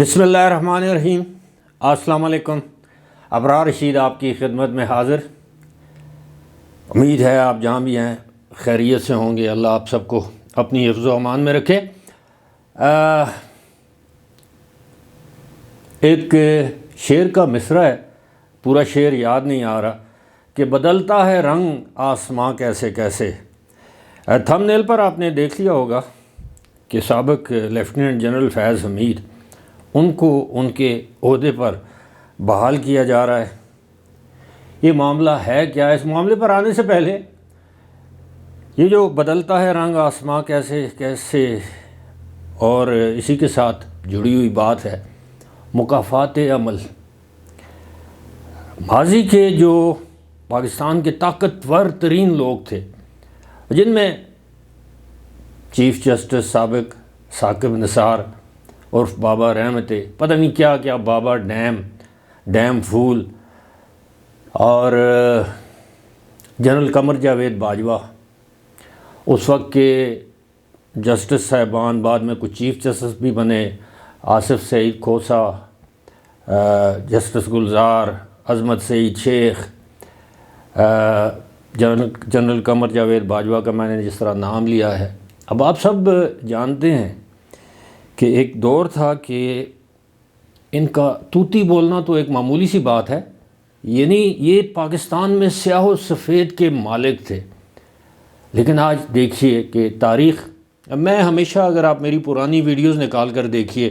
بسم اللہ الرحمن الرحیم۔ السلام علیکم۔ ابرار رشید آپ کی خدمت میں حاضر۔ امید ہے آپ جہاں بھی ہیں خیریت سے ہوں گے۔ اللہ آپ سب کو اپنی حفظ و امان میں رکھے۔ ایک شعر کا مصرع ہے، پورا شعر یاد نہیں آ رہا، کہ بدلتا ہے رنگ آسماں کیسے کیسے۔ تھم نیل پر آپ نے دیکھ لیا ہوگا کہ سابق لیفٹیننٹ جنرل فیض حمید ان کو ان کے عہدے پر بحال کیا جا رہا ہے۔ یہ معاملہ ہے کیا؟ اس معاملے پر آنے سے پہلے یہ جو بدلتا ہے رنگ آسماں کیسے کیسے اور اسی کے ساتھ جڑی ہوئی بات ہے مکافات عمل۔ ماضی کے جو پاکستان کے طاقتور ترین لوگ تھے، جن میں چیف جسٹس سابق ثاقب نثار عرف بابا رحمت، پتہ نہیں کیا کیا، بابا ڈیم پھول، اور جنرل قمر جاوید باجوہ، اس وقت کے جسٹس صاحبان، بعد میں کچھ چیف جسٹس بھی بنے، آصف سعید کھوسہ، جسٹس گلزار، عظمت سعید شیخ، جنرل قمر جاوید باجوہ کا میں نے جس طرح نام لیا ہے۔ اب آپ سب جانتے ہیں کہ ایک دور تھا کہ ان کا طوطی بولنا تو ایک معمولی سی بات ہے، یعنی یہ پاکستان میں سیاہ و سفید کے مالک تھے۔ لیکن آج دیکھیے کہ تاریخ، میں ہمیشہ، اگر آپ میری پرانی ویڈیوز نکال کر دیکھیے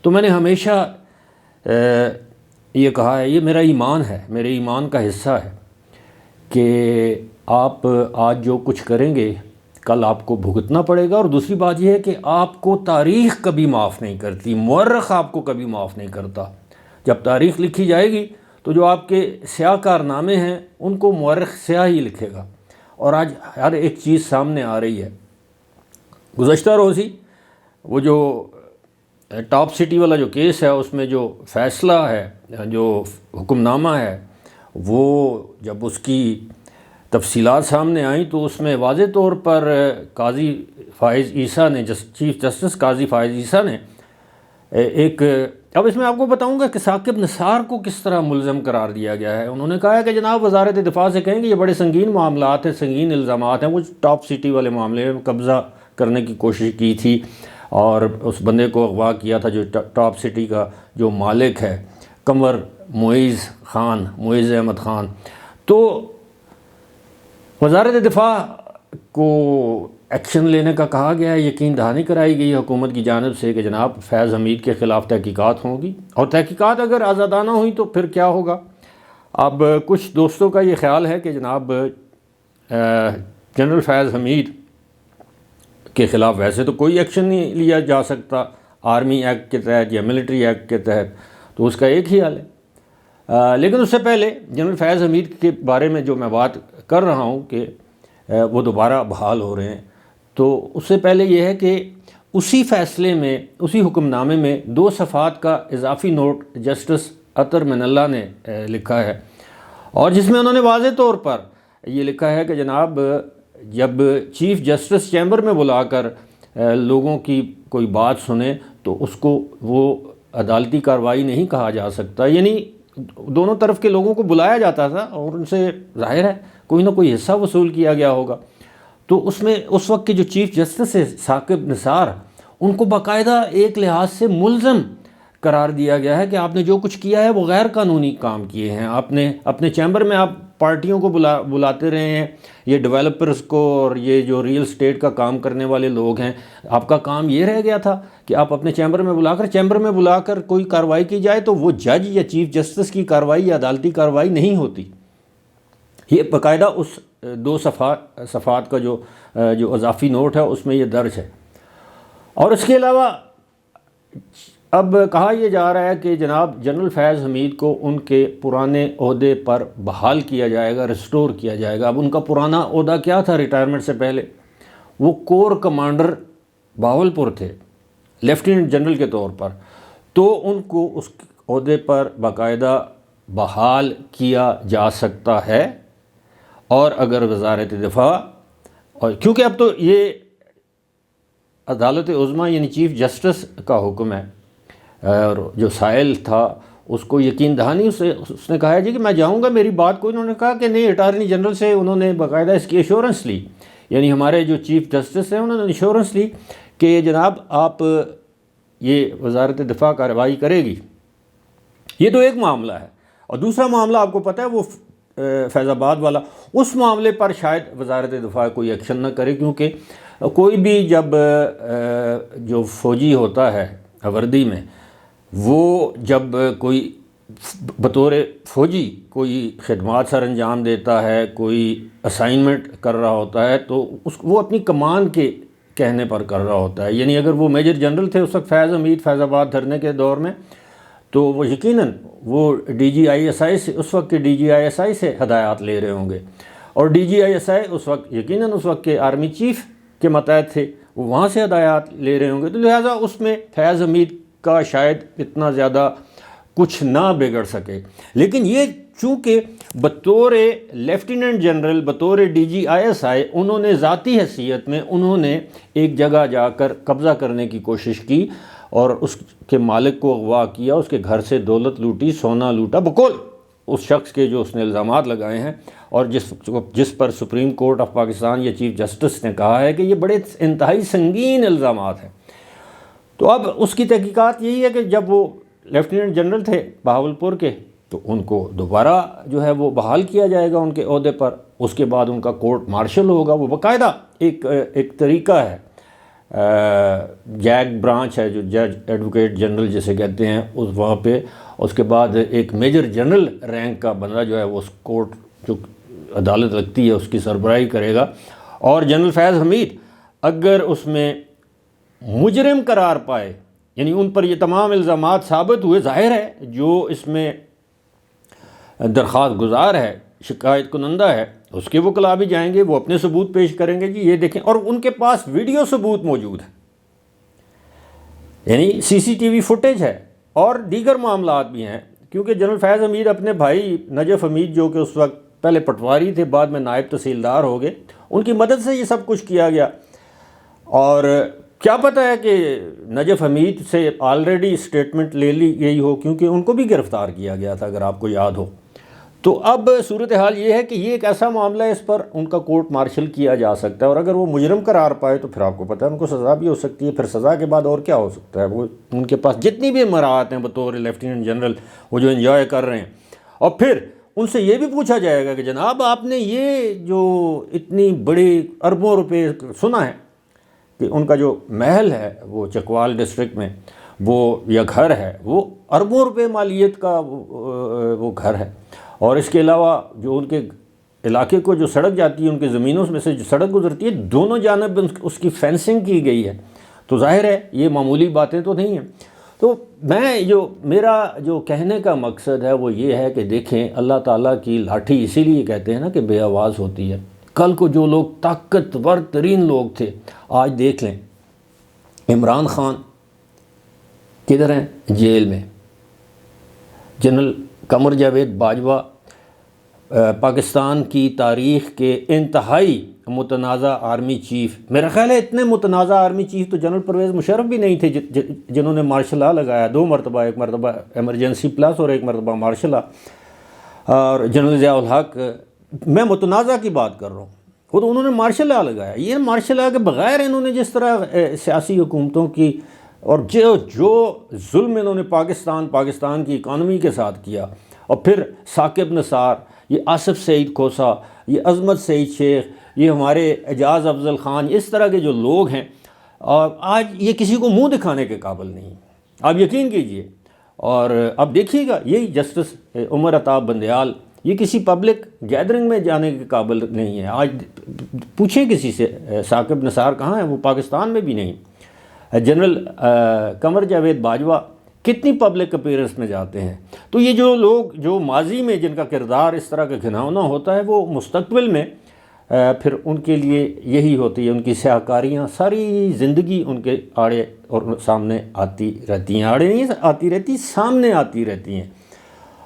تو میں نے ہمیشہ یہ کہا ہے، یہ میرا ایمان ہے، میرے ایمان کا حصہ ہے کہ آپ آج جو کچھ کریں گے کل آپ کو بھگتنا پڑے گا۔ اور دوسری بات یہ ہے کہ آپ کو تاریخ کبھی معاف نہیں کرتی، مورخ آپ کو کبھی معاف نہیں کرتا۔ جب تاریخ لکھی جائے گی تو جو آپ کے سیاہ کارنامے ہیں ان کو مورخ سیاہ ہی لکھے گا۔ اور آج ہر ایک چیز سامنے آ رہی ہے۔ گزشتہ روز ہی وہ جو ٹاپ سٹی والا جو کیس ہے، اس میں جو فیصلہ ہے، جو حکم نامہ ہے، وہ جب اس کی تفصیلات سامنے آئیں تو اس میں واضح طور پر قاضی فائز عیسیٰ نے، چیف جسٹس قاضی فائز عیسیٰ نے ایک، اب اس میں آپ کو بتاؤں گا کہ ثاقب نثار کو کس طرح ملزم قرار دیا گیا ہے۔ انہوں نے کہا ہے کہ جناب وزارت دفاع سے کہیں گے یہ بڑے سنگین معاملات ہیں، سنگین الزامات ہیں، وہ ٹاپ سٹی والے معاملے میں قبضہ کرنے کی کوشش کی تھی اور اس بندے کو اغوا کیا تھا جو ٹاپ سٹی کا جو مالک ہے، قمر معیز احمد خان۔ تو وزارت دفاع کو ایکشن لینے کا کہا گیا ہے، یقین دہانی کرائی گئی حکومت کی جانب سے کہ جناب فیض حمید کے خلاف تحقیقات ہوں گی، اور تحقیقات اگر آزادانہ ہوئی تو پھر کیا ہوگا۔ اب کچھ دوستوں کا یہ خیال ہے کہ جناب جنرل فیض حمید کے خلاف ویسے تو کوئی ایکشن نہیں لیا جا سکتا آرمی ایکٹ کے تحت یا ملٹری ایکٹ کے تحت، تو اس کا ایک ہی حل ہے۔ لیکن اس سے پہلے جنرل فیض حمید کے بارے میں جو میں بات کر رہا ہوں کہ وہ دوبارہ بحال ہو رہے ہیں، تو اس سے پہلے یہ ہے کہ اسی فیصلے میں، اسی حکم نامے میں 2 صفحات کا اضافی نوٹ جسٹس عطر من اللہ نے لکھا ہے، اور جس میں انہوں نے واضح طور پر یہ لکھا ہے کہ جناب جب چیف جسٹس چیمبر میں بلا کر لوگوں کی کوئی بات سنے تو اس کو وہ عدالتی کارروائی نہیں کہا جا سکتا، یعنی دونوں طرف کے لوگوں کو بلایا جاتا تھا اور ان سے ظاہر ہے کوئی نہ کوئی حصہ وصول کیا گیا ہوگا۔ تو اس میں اس وقت کے جو چیف جسٹس ہے ثاقب نثار، ان کو باقاعدہ ایک لحاظ سے ملزم قرار دیا گیا ہے کہ آپ نے جو کچھ کیا ہے وہ غیر قانونی کام کیے ہیں۔ آپ نے اپنے چیمبر میں آپ پارٹیوں کو بلاتے رہے ہیں، یہ ڈیولپرز کو اور یہ جو ریئل اسٹیٹ کا کام کرنے والے لوگ ہیں، آپ کا کام یہ رہ گیا تھا کہ آپ اپنے چیمبر میں بلا کر کوئی کارروائی کی جائے تو وہ جج یا چیف جسٹس کی کارروائی یا عدالتی کارروائی نہیں ہوتی۔ یہ باقاعدہ اس 2 صفحات کا جو اضافی نوٹ ہے اس میں یہ درج ہے۔ اور اس کے علاوہ اب کہا یہ جا رہا ہے کہ جناب جنرل فیض حمید کو ان کے پرانے عہدے پر بحال کیا جائے گا، ریسٹور کیا جائے گا۔ اب ان کا پرانا عہدہ کیا تھا ریٹائرمنٹ سے پہلے؟ وہ کور کمانڈر باولپور تھے، لیفٹیننٹ جنرل کے طور پر، تو ان کو اس عہدے پر باقاعدہ بحال کیا جا سکتا ہے۔ اور اگر وزارت دفاع، اور کیونکہ اب تو یہ عدالت عظمیٰ یعنی چیف جسٹس کا حکم ہے، اور جو سائل تھا اس کو یقین دہانی اس نے کہا جی کہ میں جاؤں گا، میری بات کو انہوں نے کہا کہ نہیں، اٹارنی جنرل سے انہوں نے باقاعدہ اس کی ایشورنس لی، یعنی ہمارے جو چیف جسٹس ہیں انہوں نے ایشورنس لی کہ جناب آپ یہ وزارت دفاع کارروائی کرے گی۔ یہ تو ایک معاملہ ہے، اور دوسرا معاملہ آپ کو پتہ ہے وہ فیض آباد والا، اس معاملے پر شاید وزارت دفاع کوئی ایکشن نہ کرے، کیونکہ کوئی بھی جب جو فوجی ہوتا ہے وردی میں، وہ جب کوئی بطور فوجی کوئی خدمات سر انجام دیتا ہے، کوئی اسائنمنٹ کر رہا ہوتا ہے، تو وہ اپنی کمان کے کہنے پر کر رہا ہوتا ہے۔ یعنی اگر وہ میجر جنرل تھے اس وقت فیض حمید فیض آباد دھرنے کے دور میں، تو وہ یقیناً وہ ڈی جی آئی ایس آئی سے، اس وقت کے ڈی جی آئی ایس آئی سے ہدایات لے رہے ہوں گے، اور ڈی جی آئی ایس آئی اس وقت یقیناً اس وقت کے آرمی چیف کے ماتحت تھے، وہ وہاں سے ہدایات لے رہے ہوں گے، تو لہٰذا اس میں فیض حمید کا شاید اتنا زیادہ کچھ نہ بگڑ سکے۔ لیکن یہ چونکہ بطور لیفٹیننٹ جنرل، بطور D G I S I, انہوں نے ذاتی حیثیت میں انہوں نے ایک جگہ جا کر قبضہ کرنے کی کوشش کی اور اس کے مالک کو اغوا کیا، اس کے گھر سے دولت لوٹی، سونا لوٹا، بقول اس شخص کے جو اس نے الزامات لگائے ہیں، اور جس پر سپریم کورٹ آف پاکستان یا چیف جسٹس نے کہا ہے کہ یہ بڑے انتہائی سنگین الزامات ہیں۔ تو اب اس کی تحقیقات یہی ہے کہ جب وہ لیفٹیننٹ جنرل تھے بہاولپور کے، تو ان کو دوبارہ جو ہے وہ بحال کیا جائے گا ان کے عہدے پر، اس کے بعد ان کا کورٹ مارشل ہوگا، وہ باقاعدہ ایک طریقہ ہے، جیک برانچ ہے جو جج ایڈوکیٹ جنرل جسے کہتے ہیں، اس وہاں پہ اس کے بعد ایک میجر جنرل رینک کا بندہ جو ہے وہ اس کورٹ جو عدالت لگتی ہے اس کی سربراہی کرے گا، اور جنرل فیض حمید اگر اس میں مجرم قرار پائے، یعنی ان پر یہ تمام الزامات ثابت ہوئے، ظاہر ہے جو اس میں درخواست گزار ہے، شکایت کنندہ ہے، اس کے وکلاء بھی جائیں گے، وہ اپنے ثبوت پیش کریں گے، جی یہ دیکھیں، اور ان کے پاس ویڈیو ثبوت موجود ہے، یعنی سی سی ٹی وی فوٹیج ہے، اور دیگر معاملات بھی ہیں، کیونکہ جنرل فیض حمید اپنے بھائی نجف حمید جو کہ اس وقت پہلے پٹواری تھے، بعد میں نائب تحصیلدار ہو گئے، ان کی مدد سے یہ سب کچھ کیا گیا، اور کیا پتہ ہے کہ نجف حمید سے آلریڈی اسٹیٹمنٹ لے لی گئی ہو، کیونکہ ان کو بھی گرفتار کیا گیا تھا اگر آپ کو یاد ہو۔ تو اب صورتحال یہ ہے کہ یہ ایک ایسا معاملہ ہے، اس پر ان کا کورٹ مارشل کیا جا سکتا ہے، اور اگر وہ مجرم قرار پائے تو پھر آپ کو پتہ ہے ان کو سزا بھی ہو سکتی ہے، پھر سزا کے بعد اور کیا ہو سکتا ہے، وہ ان کے پاس جتنی بھی مراعات ہیں بطور لیفٹیننٹ جنرل وہ جو انجوائے کر رہے ہیں، اور پھر ان سے یہ بھی پوچھا جائے گا کہ جناب آپ نے یہ جو اتنی بڑی اربوں روپے سنا ہے کہ ان کا جو محل ہے وہ چکوال ڈسٹرکٹ میں، وہ یا گھر ہے وہ اربوں روپے مالیت کا وہ گھر ہے، اور اس کے علاوہ جو ان کے علاقے کو جو سڑک جاتی ہے، ان کے زمینوں میں سے جو سڑک گزرتی ہے، دونوں جانب اس کی فینسنگ کی گئی ہے، تو ظاہر ہے یہ معمولی باتیں تو نہیں ہیں۔ تو میرا جو کہنے کا مقصد ہے وہ یہ ہے کہ دیکھیں، اللہ تعالیٰ کی لاٹھی اسی لیے کہتے ہیں نا کہ بے آواز ہوتی ہے۔ کل کو جو لوگ طاقتور ترین لوگ تھے، آج دیکھ لیں عمران خان کدھر ہیں؟ جیل میں۔ جنرل قمر جاوید باجوہ پاکستان کی تاریخ کے انتہائی متنازع آرمی چیف، میرا خیال ہے اتنے متنازع آرمی چیف تو جنرل پرویز مشرف بھی نہیں تھے جنہوں نے مارشل لا لگایا 2 مرتبہ، ایک مرتبہ ایمرجنسی پلس اور ایک مرتبہ مارشل لا، اور جنرل ضیاء الحق، میں متنازع کی بات کر رہا ہوں، خود انہوں نے مارشل لا لگایا۔ یہ مارشل لا کے بغیر انہوں نے جس طرح سیاسی حکومتوں کی اور جو ظلم انہوں نے پاکستان کی اکانومی کے ساتھ کیا، اور پھر ثاقب نثار، یہ آصف سعید کھوسا، یہ عظمت سعید شیخ، یہ ہمارے اعجاز افضل خان، اس طرح کے جو لوگ ہیں، اور آج یہ کسی کو منہ دکھانے کے قابل نہیں، آپ یقین کیجئے۔ اور اب دیکھیے گا یہی جسٹس عمر عطاب بندیال، یہ کسی پبلک گیدرنگ میں جانے کے قابل نہیں ہے۔ آج پوچھیں کسی سے ثاقب نثار کہاں ہیں، وہ پاکستان میں بھی نہیں۔ جنرل قمر جاوید باجوہ کتنی پبلک اپیرنس میں جاتے ہیں۔ تو یہ جو لوگ جو ماضی میں جن کا کردار اس طرح کا گھناؤنا ہوتا ہے، وہ مستقبل میں پھر ان کے لیے یہی ہوتی ہے، ان کی سیاہکاریاں ساری زندگی ان کے آڑے اور سامنے آتی رہتی ہیں، آڑے نہیں آتی رہتی، سامنے آتی رہتی ہیں۔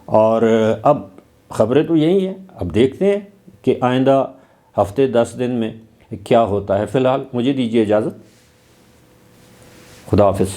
اور اب خبریں تو یہی ہیں، اب دیکھتے ہیں کہ آئندہ ہفتے 10 دن میں کیا ہوتا ہے۔ فی الحال مجھے دیجیے اجازت، خدا حافظ۔